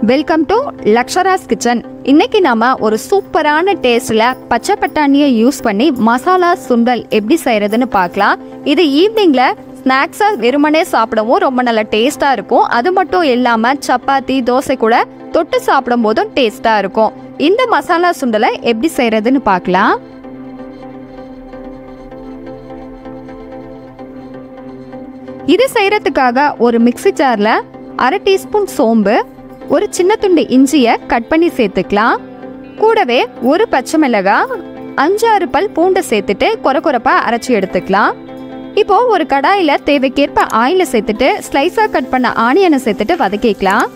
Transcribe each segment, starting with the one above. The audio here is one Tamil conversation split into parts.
Welcome to லக்ஷராஸ் kitchen. இன்னைக்கு நாம ஒரு சூப்பரான டேஸ்ட்ல பச்சை பட்டாணியை யூஸ் பண்ணி மசாலா சுண்டல் எப்படி செய்யறதுன்னு பார்க்கலாம். இது ஈவினிங்ல ஸ்நாக்ஸா வெறுமனே சாப்பிடவும் ரொம்ப நல்ல டேஸ்டா இருக்கும். அது மட்டும் இல்லாம சப்பாத்தி தோசை கூட தொட்டு சாப்பிடும் போதும் டேஸ்டா இருக்கும். இந்த மசாலா சுண்டலை எப்படி செய்யறதுன்னு பார்க்கலாம். இது செய்யறதுக்காக ஒரு மிக்ஸி ஜார்ல அரை டீஸ்பூன் சோம்பு, ஒரு சின்ன துண்டு இஞ்சியை கட் பண்ணி சேர்த்துக்கலாம். கூடவே ஒரு பச்சை மிளகாய், 5-6 பல் பூண்டை சேர்த்துட்டு கொரகொரப்பா அரைச்சி எடுத்துக்கலாம். இப்போ ஒரு கடாயில தேவைக்கேற்ப ஆயில சேர்த்துட்டு ஸ்லைஸா கட் பண்ண ஆனியனை சேர்த்துட்டு வதக்கிக்கலாம்.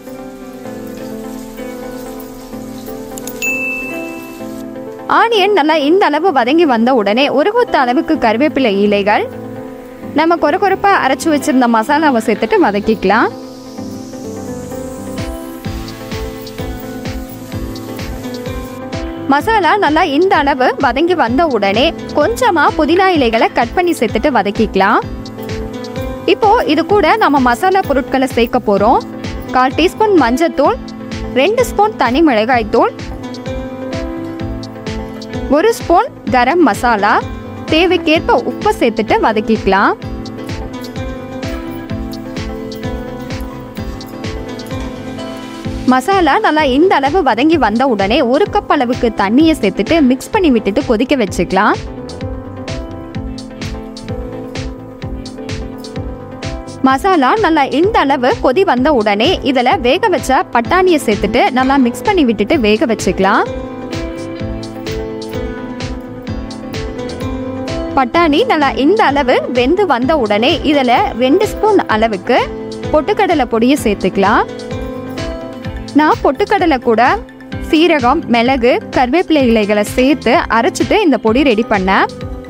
ஆனியன் நல்லா இந்த அளவு வதங்கி வந்த உடனே ஒரு கொத்த அளவுக்கு கருவேப்பிலை இலைகள், நம்ம கொரகொரப்பா அரைச்சி வச்சிருந்த மசாலாவை சேர்த்துட்டு வதக்கிக்கலாம். மசாலா நல்லா இந்த அளவு வதங்கி வந்த உடனே கொஞ்சமா புதினா இலைகளை கட் பண்ணி சேர்த்துட்டு வதக்கிக்கலாம். இப்போ இது கூட நம்ம மசாலா பொருட்களை சேர்க்க போறோம். 1/4 டீஸ்பூன் மஞ்சத்தூள், 2 ஸ்பூன் தனி மிளகாய் தூள், 1 ஸ்பூன் கரம் மசாலா, தேவைக்கேற்ப உப்பு சேர்த்துட்டு வதக்கிக்கலாம். மசாலா நல்லா இந்த அளவு வதங்கி வந்த உடனே 1 கப் அளவுக்கு தண்ணியை சேர்த்துட்டு மிக்ஸ் பண்ணி விட்டுட்டு கொதிக்க வச்சுக்கலாம். மசாலா நல்லா இந்த அளவு கொதி வந்த உடனே இதுல வேக வச்ச பட்டாணியை சேர்த்துட்டு நல்லா மிக்ஸ் பண்ணி விட்டுட்டு வேக வச்சுக்கலாம். பட்டாணி நல்லா இந்த அளவு வெந்து வந்த உடனே இதுல 2 ஸ்பூன் அளவுக்கு பொட்டுக்கடலை பொடியை சேர்த்துக்கலாம். நான் பொட்டுக்கடலை கூட சீரகம், மிளகு, கருவேப்பிலை இலைகளை சேர்த்து அரைச்சிட்டு இந்த பொடி ரெடி பண்ணேன்.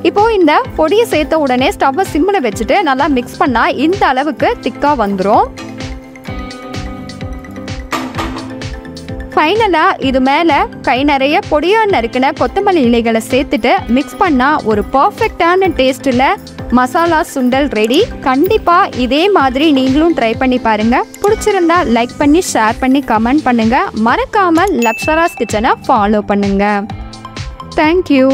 இப்போ இந்த பொடியை சேர்த்த உடனே ஸ்டவ்வை சிம்மில் வச்சுட்டு நல்லா மிக்ஸ் பண்ணா இந்த அளவுக்கு திக்கா வந்துடும். ஃபைனலா இது மேல கை நிறைய பொடியா நறுக்கின கொத்தமல்லி இலைகளை சேர்த்துட்டு மிக்ஸ் பண்ணா ஒரு பர்ஃபெக்டான டேஸ்ட்ல மசாலா சுண்டல் ரெடி. கண்டிப்பா இதே மாதிரி நீங்களும் ட்ரை பண்ணி பாருங்க. பிடிச்சிருந்தா லைக் பண்ணி ஷேர் பண்ணி கமெண்ட் பண்ணுங்க. மறக்காம லக்ஷராஸ் கிச்சனை ஃபாலோ பண்ணுங்க. தேங்க்யூ.